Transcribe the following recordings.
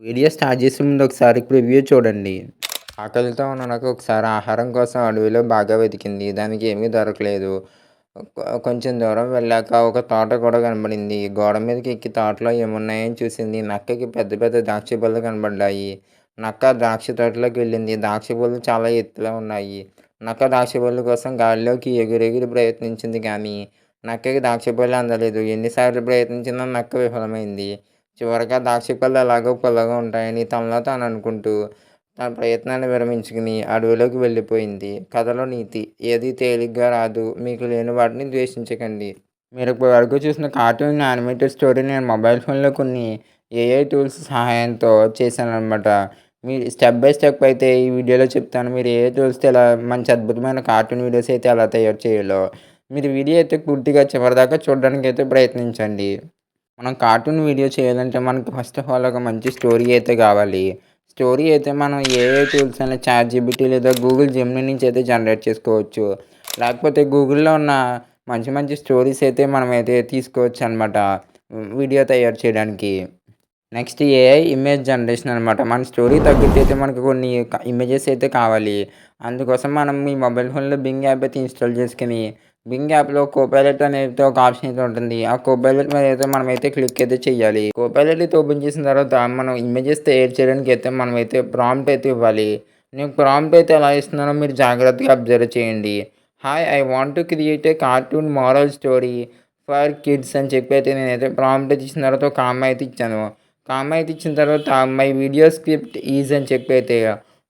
Video start చేసే ముందు ఒకసారి ప్రివ్యూ చూడండి. ఆకలితో ఉన్న నాకు ఒకసారి ఆహారం కోసం అడవిలో బాగా వెతికింది. దానికి ఏమీ దొరకలేదు. కొంచెం దూరం వెళ్ళాక ఒక తోట కూడా కనబడింది. గోడ మీదకి ఎక్కి తోటలో ఏమున్నాయని చూసింది. నక్కకి పెద్ద పెద్ద ద్రాక్ష పళ్ళు కనబడ్డాయి. నక్క ద్రాక్ష తోటలోకి వెళ్ళింది. ద్రాక్ష పళ్ళు చాలా ఎత్తులో ఉన్నాయి. నక్క ద్రాక్ష పళ్ళ కోసం గాలిలోకి ఎగిరెగిరి ప్రయత్నించింది కానీ నక్కకి ద్రాక్ష పళ్ళు అందలేదు. ఎన్నిసార్లు ప్రయత్నించినా నక్క విఫలమైంది. చివరగా ద్రాక్ష పళ్ళు ఎలాగో పుల్లగా ఉంటాయని తనలో తాను అనుకుంటూ తన ప్రయత్నాన్ని విరమించుకుని అడవిలోకి వెళ్ళిపోయింది. కథలో నీతి: ఏది తేలిగ్గా రాదు. మీకు లేని వాటిని ద్వేషించకండి. మీరు ఇప్పటివరకు చూసిన కార్టూన్ యానిమేటెడ్ స్టోరీ నేను మొబైల్ ఫోన్లో కొన్ని ఏఐ టూల్స్ సహాయంతో చేశాననమాట. మీరు స్టెప్ బై స్టెప్ అయితే ఈ వీడియోలో చెప్తాను. మీరు ఏఐ టూల్స్‌తో ఎలా మంచి అద్భుతమైన కార్టూన్ వీడియోస్ అయితే ఎలా తయారు చేయాలో. మీరు వీడియో అయితే పూర్తిగా చివరిదాకా చూడడానికైతే ప్రయత్నించండి. మనం కార్టూన్ వీడియో చేయాలంటే మనకు ఫస్ట్ ఆఫ్ ఆల్ ఒక మంచి స్టోరీ అయితే కావాలి. స్టోరీ అయితే మనం ఏఐ టూల్స్ అయిన చాట్‌జీపీటీ లేదా గూగుల్ జెమినీ నుంచి అయితే జనరేట్ చేసుకోవచ్చు. లేకపోతే గూగుల్‌లో ఉన్న మంచి మంచి స్టోరీస్ అయితే మనమైతే తీసుకోవచ్చనమాట. వీడియో తయారు చేయడానికి. నెక్స్ట్ ఏఐ ఇమేజ్ జనరేషన్ అనమాట. మన స్టోరీ తగ్గట్టయితే మనకు కొన్ని ఇమేజెస్ అయితే కావాలి. అందుకోసం మనం మీ మొబైల్ ఫోన్‌లో బింగ్ యాప్ అయితే ఇన్‌స్టాల్ చేసుకొని, బింగ్ యాప్‌లో కోపైలట్ అనేది ఒక ఆప్షన్ అయితే ఉంటుంది. ఆ కోపైలట్ మీద అయితే మనమైతే క్లిక్ అయితే చేయాలి. కోపైలట్ అయితే ఓపెన్ చేసిన తర్వాత మనం ఇమేజెస్ తయారు చేయడానికి అయితే మనమైతే ప్రాంప్ట్ అయితే ఇవ్వాలి. నేను ప్రాంప్ట్ అయితే ఎలా ఇస్తున్నానో మీరు జాగ్రత్తగా అబ్జర్వ్ చేయండి. Hi, I want to create a cartoon moral story for kids అని చెప్పి అయితే నేనైతే ప్రాంప్ట్ అయితే ఇచ్చిన తర్వాత ఒక కామా అయితే ఇచ్చాను. కామా అయితే ఇచ్చిన తర్వాత మై వీడియో స్క్రిప్ట్ ఈజ్ అని చెప్పి అయితే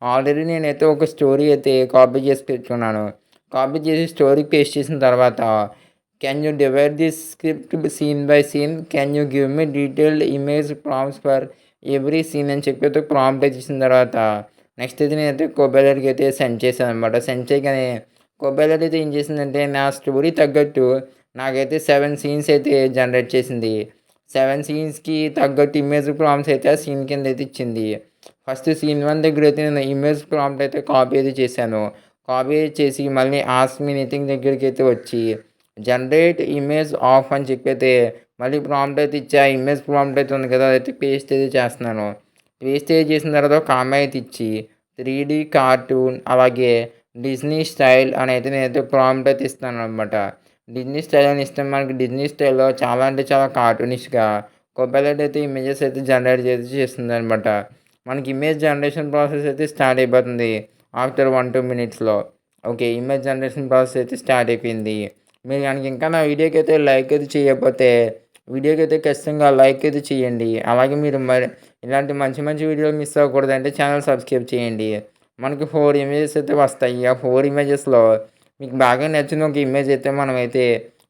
ఆల్రెడీ నేనైతే ఒక స్టోరీ అయితే కాపీ చేసి పెట్టుకున్నాను. కాపీ చేసి స్టోరీకి పేస్ట్ చేసిన తర్వాత can you divide this script scene by scene, can you give me detailed image prompts for every scene అని చెప్పి అయితే ప్రాంప్ట్ అయితే ఇచ్చిన తర్వాత నెక్స్ట్ అయితే నేనైతే కోపైలట్‌కి అయితే సెండ్ చేశాను అనమాట. సెండ్ చేయగానే కోపైలట్ అయితే ఏం చేసిందంటే నా స్టోరీ తగ్గట్టు నాకైతే 7 సీన్స్ అయితే జనరేట్ చేసింది. 7 సీన్స్‌కి తగ్గట్టు ఇమేజ్ ప్రాంప్ట్స్ అయితే ఆ సీన్ కింద అయితే ఇచ్చింది. ఫస్ట్ సీన్ 1 దగ్గరైతే నేను ఇమేజ్ ప్రాంప్ట్ అయితే కాపీ అయితే చేశాను. కాపీ చేసి మళ్ళీ ఆస్క్ మీ ఎనీథింగ్ దగ్గరికైతే వచ్చి జనరేట్ ఇమేజ్ ఆఫ్ అని చెప్పైతే మళ్ళీ ప్రాంప్ట్ అయితే ఇచ్చి ఆ ఇమేజ్ ప్రాంప్ట్ అయితే ఉంది కదా! అదైతే పేస్ట్ అయితే చేస్తున్నాను. పేస్ట్ అయితే చేసిన తర్వాత ఒక కామా అయితే ఇచ్చి 3 కార్టూన్ అలాగే డిజ్నీ స్టైల్ అని అయితే నేనైతే ప్రాంప్ట్ అయితే ఇస్తున్నాననమాట. డిజ్నీ స్టైల్ అని ఇస్తే మనకి డిజ్నీ స్టైల్‌లో చాలా అంటే చాలా కార్టూనిష్‌గా కోపైలట్ అయితే ఇమేజెస్ అయితే జనరేట్ చేసి చేస్తుందనమాట. మనకి ఇమేజ్ జనరేషన్ ప్రాసెస్ అయితే స్టార్ట్ అయిపోతుంది. ఆఫ్టర్ 1-2 మినిట్స్‌లో. ఓకే. ఇమేజ్ జనరేషన్ ప్రాసెస్ అయితే స్టార్ట్ అయిపోయింది. మీరు గనుక ఇంకా నా వీడియోకైతే లైక్ అయితే చేయకపోతే వీడియోకైతే ఖచ్చితంగా లైక్ అయితే చేయండి. అలాగే మీరు మరి ఇలాంటి మంచి మంచి వీడియోలు మిస్ అవ్వకూడదంటే ఛానల్ సబ్స్క్రైబ్ చేయండి. మనకి 4 ఇమేజెస్ అయితే వస్తాయి. ఆ 4 ఇమేజెస్‌లో మీకు బాగా నచ్చిన ఒక ఇమేజ్ అయితే మనమైతే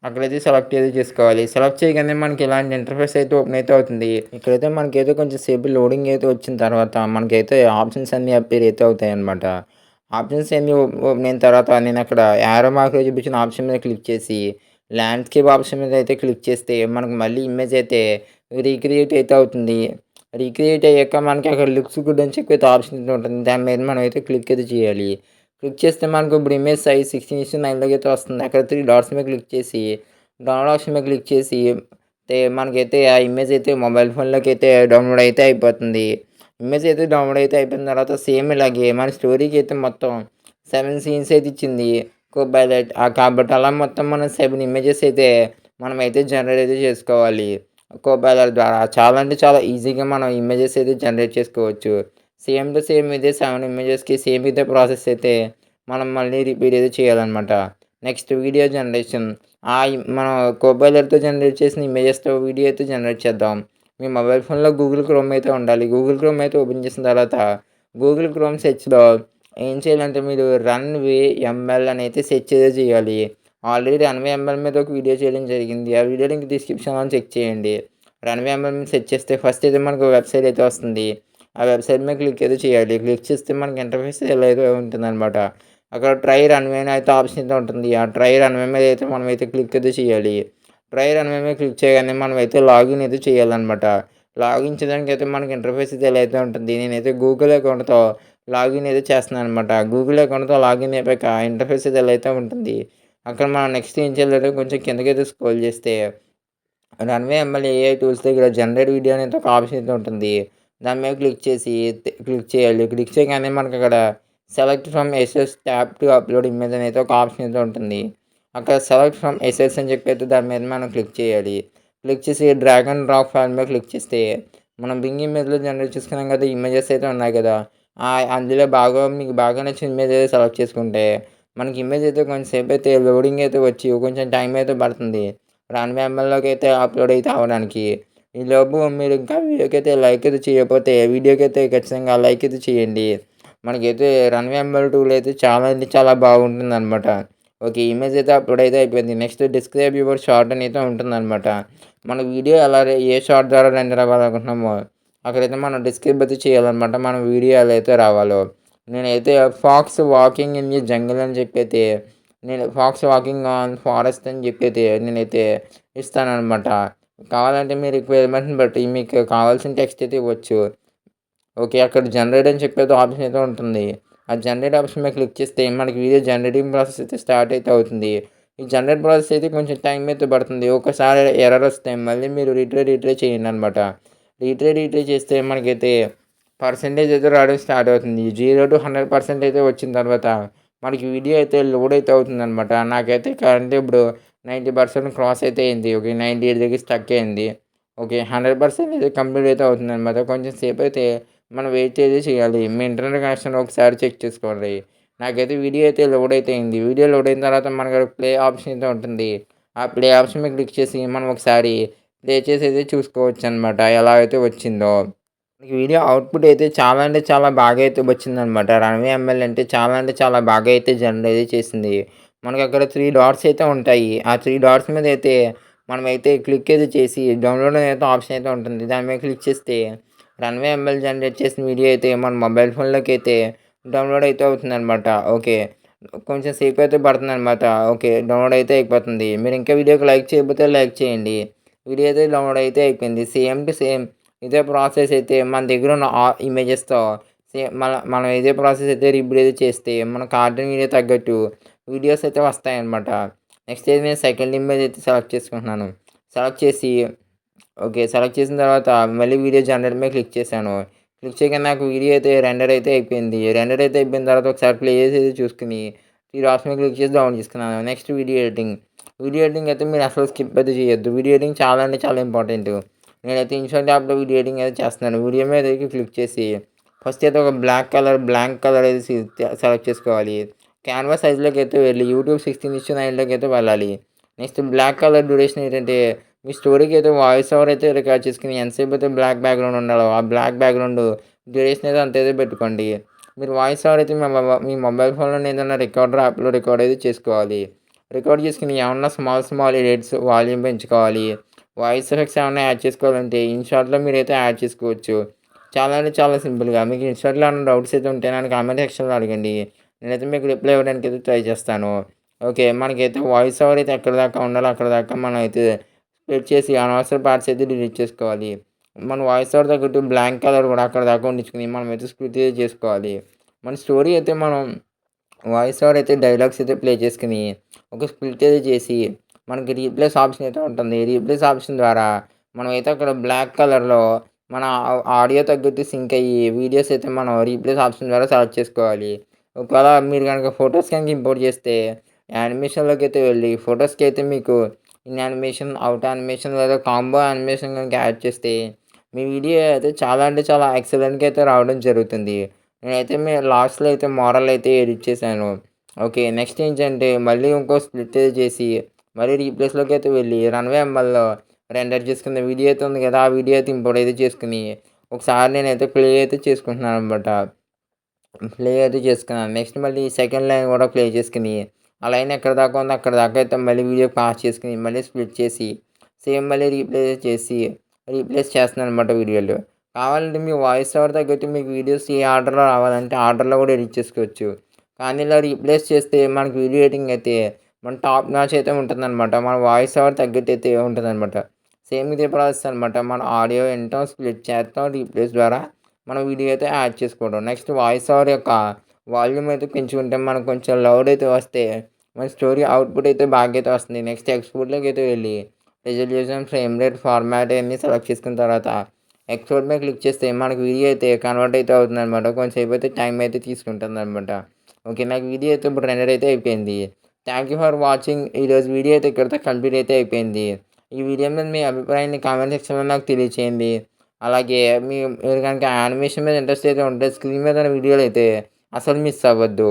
అక్కడైతే సెలెక్ట్ అయితే చేసుకోవాలి. సెలెక్ట్ చేయగానే మనకి ఇలాంటి ఇంటర్ఫేస్ అయితే ఓపెన్ అయితే అవుతుంది. ఇక్కడైతే మనకైతే కొంచెం సేపు లోడింగ్ అయితే వచ్చిన తర్వాత మనకైతే ఆప్షన్స్ అన్నీ అప్పీర్ అయితే అవుతాయన్నమాట. ఆప్షన్స్ అన్నీ ఓపెన్ అయిన తర్వాత నేను అక్కడ యారో మార్క్‌లో చూపించిన ఆప్షన్ మీద క్లిక్ చేసి ల్యాండ్‌స్కేప్ ఆప్షన్ మీద అయితే క్లిక్ చేస్తే మనకు మళ్ళీ ఇమేజ్ అయితే రీక్రియేట్ అయితే అవుతుంది. రీక్రియేట్ అయ్యాక మనకి అక్కడ లుక్స్ గుడ్ అని చెప్పి అయితే ఆప్షన్ అయితే ఉంటుంది. దాని మీద మనం అయితే క్లిక్ అయితే చేయాలి. క్లిక్ చేస్తే మనకు ఇప్పుడు ఇమేజ్ సైజ్ 16:9 అయితే వస్తుంది. అక్కడ 3 డాట్స్ మీద క్లిక్ చేసి డౌన్లోడ్ ఆప్షన్ మీద క్లిక్ చేసి మనకైతే ఆ ఇమేజ్ అయితే మొబైల్ ఫోన్‌లోకి అయితే డౌన్లోడ్ అయితే అయిపోతుంది. ఇమేజ్ అయితే డౌన్లోడ్ అయితే అయిపోయిన తర్వాత సేమ్ ఇలాగే మన స్టోరీకి అయితే మొత్తం 7 సీన్స్ అయితే ఇచ్చింది కోపైలట్. కాబట్టి అలా మొత్తం మనం 7 ఇమేజెస్ అయితే మనమైతే జనరేట్ అయితే చేసుకోవాలి. కోపైలట్ ద్వారా చాలా అంటే చాలా ఈజీగా మనం ఇమేజెస్ అయితే జనరేట్ చేసుకోవచ్చు. సేమ్ టు సేమ్ ఇదే 7 ఇమేజెస్‌కి సేమ్ ఇదే ప్రాసెస్ అయితే మనం మళ్ళీ రిపీట్ అయితే చేయాలనమాట. Next video generation. మనం కోపైలట్‌తో జనరేట్ చేసిన ఇమేజెస్‌తో వీడియో అయితే జనరేట్ చేద్దాం. మీ మొబైల్ ఫోన్‌లో గూగుల్ క్రోమ్ అయితే ఉండాలి. గూగుల్ క్రోమ్ అయితే ఓపెన్ చేసిన తర్వాత గూగుల్ క్రోమ్ సెర్చ్‌లో ఏం చేయాలంటే మీరు రన్‌వే ఎంఎల్ అని అయితే సెర్చ్ అయితే చేయాలి. ఆల్రెడీ రన్‌వే ఎంఎల్ మీద ఒక వీడియో చేయడం జరిగింది. ఆ వీడియో లింక్ డిస్క్రిప్షన్‌లో చెక్ చేయండి. రన్‌వే ఎంఎల్ మీద సెర్చ్ చేస్తే ఫస్ట్ అయితే మనకు వెబ్‌సైట్ అయితే వస్తుంది. ఆ వెబ్‌సైట్ మీద క్లిక్ అయితే చేయాలి. క్లిక్ చేస్తే మనకి ఇంటర్ఫేస్ ఇలా అయితే ఉంటుందనమాట. అక్కడ ట్రై రన్‌వే అని అయితే ఆప్షన్ అయితే ఉంటుంది. ఆ ట్రై రన్‌వే మీద అయితే మనమైతే క్లిక్ అయితే చేయాలి. ట్రై రన్‌వే మీద క్లిక్ చేయగానే మనమైతే లాగిన్ అయితే చేయాలనమాట. లాగిన్ చేయడానికైతే మనకి ఇంటర్ఫేస్ అయితే ఇలా అయితే ఉంటుంది. నేనైతే గూగుల్ అకౌంట్‌తో లాగిన్ అయితే చేస్తున్నాననమాట. గూగుల్ అకౌంట్‌తో లాగిన్ అయిపోయాక ఇంటర్ఫేస్ అయితే ఇలా అయితే ఉంటుంది. అక్కడ మనం నెక్స్ట్ ఏం చేయాలంటే కొంచెం కిందకైతే స్క్రోల్ చేస్తే రన్‌వే ఎంఎల్ ఏఐ టూల్స్ దగ్గర జనరేట్ వీడియో అనేది ఒక ఆప్షన్ అయితే ఉంటుంది. దాని మీద క్లిక్ చేయాలి. క్లిక్ చేయగానే మనకక్కడ select from assets tap to upload image అనైతే ఒక ఆప్షన్ అయితే ఉంటుంది. అక్కడ సెలెక్ట్ ఫ్రమ్ ఎసెట్స్ అని చెప్పైతే దాని మీద మనం క్లిక్ చేయాలి. క్లిక్ చేసి డ్రాగ్ అండ్ డ్రాప్ ఫైల్ మీద క్లిక్ చేస్తే మనం బింగ్ ఇమేజ్‌లో జనరేట్ చేసుకున్నాం కదా! ఇమేజెస్ అయితే ఉన్నాయి కదా! అందులో మీకు బాగా నచ్చిన ఇమేజ్ అయితే సెలెక్ట్ చేసుకుంటే మనకి ఇమేజ్ అయితే కొంచెం సేపయితే లోడింగ్ అయితే వచ్చి కొంచెం టైం అయితే పడుతుంది. రన్వే ఎంఎల్‌లోకి అయితే అప్‌లోడ్ అయితే అవ్వడానికి. ఈలోపు మీరు ఇంకా వీడియోకైతే లైక్ అయితే చేయకపోతే వీడియోకైతే ఖచ్చితంగా లైక్ అయితే చేయండి. మనకైతే రన్వే ఎంఎల్ టూల్ అయితే చాలా అంటే చాలా బాగుంటుందనమాట. ఓకే. ఇమేజ్ అయితే అప్‌లోడ్ అయితే అయిపోయింది. నెక్స్ట్ డిస్క్రైబ్ యువర్ షార్ట్ అని అయితే ఉంటుందనమాట. మన వీడియో ఏ షార్ట్ ద్వారా రెండర్ అవ్వాలనుకుంటున్నామో అక్కడైతే మనం డిస్క్రైబ్ అయితే చేయాలనమాట. మన వీడియో ఎలా అయితే రావాలో. నేనైతే fox walking in the jungle అని చెప్పైతే నేను ఫాక్స్ వాకింగ్ ఆన్ ఫారెస్ట్ అని చెప్పైతే నేనైతే ఇస్తాననమాట. కావాలంటే మీ రిక్వైర్మెంట్‌ని బట్టి మీకు కావాల్సిన టెక్స్ట్ అయితే ఇవ్వచ్చు. ఓకే. అక్కడ జనరేట్ అని చెప్పేది ఆప్షన్ అయితే ఉంటుంది. ఆ జనరేట్ ఆప్షన్ మీద క్లిక్ చేస్తే మనకి వీడియో జనరేటింగ్ ప్రాసెస్ అయితే స్టార్ట్ అయితే అవుతుంది. ఈ జనరేట్ ప్రాసెస్ అయితే కొంచెం టైం అయితే పడుతుంది. ఒక్కసారి ఎర్రర్ వస్తే మళ్ళీ మీరు రీట్రై చేయండనమాట. రీట్రై చేస్తే మనకైతే పర్సెంటేజ్ అయితే రావడం స్టార్ట్ అవుతుంది. 0-100% అయితే వచ్చిన తర్వాత మనకి వీడియో అయితే లోడ్ అయితే అవుతుందనమాట. నాకైతే కరెంట్ ఇప్పుడు 90% క్రాస్ అయితే అయింది. ఓకే. 98 దగ్గర స్టక్ అయింది. ఓకే. 100% ఇది కంప్లీట్ అయితే అవుతుందనమాట. కొంచెం సేపయితే మనం వెయిట్ అయితే చేయాలి. మీ ఇంటర్నెట్ కనెక్షన్ ఒకసారి చెక్ చేసుకోండి. నాకైతే వీడియో అయితే లోడ్ అయితే అయింది. వీడియో లోడ్ అయిన తర్వాత మనకు ప్లే ఆప్షన్ అయితే ఉంటుంది. ఆ ప్లే ఆప్షన్ మీద క్లిక్ చేసి మనం ఒకసారి ప్లే చేసి అయితే చూసుకోవచ్చనమాట. ఎలా అయితే వచ్చిందో. ఈ వీడియో అవుట్‌పుట్ అయితే చాలా అంటే చాలా బాగా అయితే వచ్చిందనమాట. 'రణవీర్ ఎంఎల్' అంటే చాలా బాగా అయితే జనరేట్ అయితే చేసింది. మనకక్కడ 3 డాట్స్ అయితే ఉంటాయి. ఆ 3 డాట్స్ మీద అయితే మనమైతే క్లిక్ అయితే చేసి డౌన్‌లోడ్ అయితే ఆప్షన్ అయితే ఉంటుంది. దాని మీద క్లిక్ చేస్తే 'రణవీర్ ఎంఎల్' జనరేట్ చేసిన వీడియో అయితే మన మొబైల్ ఫోన్‌లోకి అయితే డౌన్‌లోడ్ అయితే అవుతుందనమాట. ఓకే. కొంచెం సేపు అయితే పడుతుందనమాట. ఓకే. డౌన్‌లోడ్ అయితే అయిపోతుంది. మీరు ఇంకా వీడియోకి లైక్ చేయకపోతే లైక్ చేయండి. వీడియో అయితే డౌన్‌లోడ్ అయితే అయిపోయింది. సేమ్ టు సేమ్ ఇదే ప్రాసెస్ అయితే మన దగ్గర ఉన్న ఇమేజెస్‌తో మనం ఇదే ప్రాసెస్ అయితే రీప్లేస్ చేస్తే మన కార్టూన్ వీడియో తగ్గట్టు వీడియోస్ అయితే వస్తాయన్నమాట. నెక్స్ట్ అయితే నేను సెకండ్ ఇమేజ్ అయితే సెలెక్ట్ చేసుకుంటున్నాను. సెలెక్ట్ చేసి ఓకే. సెలెక్ట్ చేసిన తర్వాత మళ్ళీ వీడియో జనరేట్ మీద క్లిక్ చేశాను. క్లిక్ చేయగానే నాకు వీడియో అయితే రెండర్ అయితే అయిపోయింది. రెండర్ అయితే అయిపోయిన తర్వాత ఒకసారి ప్లే చేసి చూసుకొని ఈ ఆప్షన్ మీద క్లిక్ చేసి డౌన్లోడ్ చేసుకున్నాను. Next video editing. Video editing అయితే మీరు అసలు స్కిప్ అయితే చేయొద్దు. వీడియో ఎడిటింగ్ చాలా అంటే చాలా ఇంపార్టెంట్. నేనైతే ఇన్‌స్టాగ్రామ్ యాప్‌లో వీడియో ఎడిటింగ్ అయితే చేస్తున్నాను. వీడియో మీద అయితే క్లిక్ చేసి ఫస్ట్ అయితే ఒక బ్లాంక్ కలర్ అయితే సెలెక్ట్ చేసుకోవాలి. క్యాన్వా సైజ్‌లోకి అయితే వెళ్ళి యూట్యూబ్ 16:9లోకి అయితే వెళ్ళాలి. నెక్స్ట్ బ్లాక్ కలర్ డ్యూరేషన్ ఏంటంటే మీ స్టోరీకి అయితే వాయిస్ ఓవర్ అయితే రికార్డ్ చేసుకొని ఎంతసేపు అయితే బ్లాక్ బ్యాక్‌గ్రౌండ్ ఉండాలో ఆ బ్లాక్ బ్యాక్‌గ్రౌండ్ డ్యూరేషన్ అయితే అంతైతే పెట్టుకోండి. మీరు వాయిస్ ఓవర్ అయితే మీ మొబైల్ ఫోన్‌లోనే ఏదైనా రికార్డర్ యాప్‌లో రికార్డ్ అయితే చేసుకోవాలి. రికార్డ్ చేసుకొని ఏమన్నా స్మాల్ ఎడిట్స్ వాల్యూమ్ పెంచుకోవాలి. వాయిస్ ఎఫెక్ట్స్ ఏమన్నా యాడ్ చేసుకోవాలంటే ఇన్‌షాట్‌లో మీరైతే యాడ్ చేసుకోవచ్చు. చాలా అంటే చాలా సింపుల్‌గా. మీకు ఇన్‌షాట్‌లో ఏమన్నా డౌట్స్ అయితే ఉంటే నన్ను కామెంట్ సెక్షన్‌లో అడగండి. నేనైతే మీకు రిప్లై ఇవ్వడానికి అయితే ట్రై చేస్తాను. ఓకే. మనకైతే వాయిస్ ఓవర్ అయితే ఎక్కడి దాకా ఉండాలో అక్కడి దాకా మనం అయితే సెట్ చేసి అనవసర పార్ట్స్ అయితే డిలీట్ చేసుకోవాలి. మన వాయిస్ ఓవర్ తగ్గట్టు బ్లాంక్ కలర్ కూడా అక్కడి దాకా ఉండించుకొని మనమైతే స్ప్లిట్ అయితే చేసుకోవాలి. మన స్టోరీ అయితే మనం వాయిస్ ఓవర్ అయితే డైలాగ్స్ అయితే ప్లే చేసుకొని ఒక స్ప్లిట్ అయితే చేసి మనకి రీప్లేస్ ఆప్షన్ అయితే ఉంటుంది. రీప్లేస్ ఆప్షన్ ద్వారా మనమైతే అక్కడ బ్లాక్ కలర్‌లో మన ఆడియో తగ్గట్టు సింక్ అయ్యి వీడియోస్ అయితే మనం రీప్లేస్ ఆప్షన్ ద్వారా సెలెక్ట్ చేసుకోవాలి. ఒకవేళ మీరు గనక ఫోటోస్ కనుక ఇంపోర్ట్ చేస్తే యానిమేషన్‌లోకి అయితే వెళ్ళి ఫోటోస్‌కి అయితే మీకు ఇన్ యానిమేషన్, ఔట్ యానిమేషన్ లేదా కాంబో యానిమేషన్ గనుక యాడ్ చేస్తే మీ వీడియో అయితే చాలా అంటే చాలా ఎక్సలెంట్‌గా అయితే రావడం జరుగుతుంది. నేనైతే లాస్ట్‌లో అయితే మోరల్ అయితే ఎడిట్ చేశాను. ఓకే. నెక్స్ట్ ఏంటంటే మళ్ళీ ఇంకో స్ప్లిట్ అయితే చేసి మళ్ళీ రీప్లేస్‌లోకి అయితే వెళ్ళి రన్‌వే ఎంఎల్‌లో రెండర్ చేసుకున్న వీడియో అయితే ఉంది కదా! ఆ వీడియో అయితే ఇంపోర్ట్ అయితే చేసుకొని ఒకసారి నేనైతే ప్లే అయితే చేసుకుంటున్నాననమాట. ప్లే అయితే చేసుకున్నాను. నెక్స్ట్ మళ్ళీ సెకండ్ లైన్ కూడా ప్లే చేసుకొని, ఆ లైన్ ఎక్కడి దాకా ఉందో అక్కడి దాకా అయితే మళ్ళీ వీడియో పాజ్ చేసుకొని, మళ్ళీ స్ప్లిట్ చేసి, సేమ్ మళ్ళీ రీప్లేస్ చేస్తున్నాననమాట వీడియోలో. కావాలంటే మీ వాయిస్ ఓవర్ తగ్గట్టు మీకు వీడియోస్ ఏ ఆర్డర్‌లో రావాలంటే ఆర్డర్‌లో కూడా ఎడిట్ చేసుకోవచ్చు. కానీ ఇలా రీప్లేస్ చేస్తే మనకి వీడియో ఎడిటింగ్ అయితే మన టాప్ నాచ్ అయితే ఉంటుందనమాట. మన వాయిస్ ఓవర్ తగ్గట్టు అయితే ఉంటుందనమాట. సేమ్ ఇదే ప్రాసెస్ అనమాట. మన ఆడియో వింటాం, స్ప్లిట్ చేస్తాం రీప్లేస్ ద్వారా మనం వీడియో అయితే యాడ్ చేసుకోవడం. నెక్స్ట్ వాయిస్ ఓవర్ యొక్క వాల్యూమ్ అయితే పెంచుకుంటే మనకు కొంచెం లౌడ్ అయితే వస్తే మన స్టోరీ అవుట్‌పుట్ అయితే బాగా అయితే వస్తుంది. నెక్స్ట్ ఎక్స్‌పోర్ట్‌లోకి అయితే వెళ్ళి రిజల్యూషన్, ఫ్రేమ్ రేట్, ఫార్మాట్ ఇయన్నీ సెలెక్ట్ చేసుకున్న తర్వాత ఎక్స్‌పోర్ట్ మీద క్లిక్ చేస్తే మనకు వీడియో అయితే కన్వర్ట్ అయితే అవుతుందనమాట. కొంచెంసేపు అయితే టైం అయితే తీసుకుంటుందనమాట. ఓకే. నాకు వీడియో అయితే ఇప్పుడు రెండర్ అయితే అయిపోయింది. Thank you for watching. ఈరోజు వీడియో అయితే ఇక్కడితో కంప్లీట్ అయితే అయిపోయింది. ఈ వీడియో మీద మీ అభిప్రాయాన్ని కామెంట్ సెక్షన్‌లో నాకు తెలియచేయండి. అలాగే మీరు గనక యానిమేషన్ మీద ఇంట్రెస్ట్ అయితే ఉంటే స్క్రీన్ మీద ఉన్న వీడియోలైతే అసలు మిస్ అవ్వద్దు.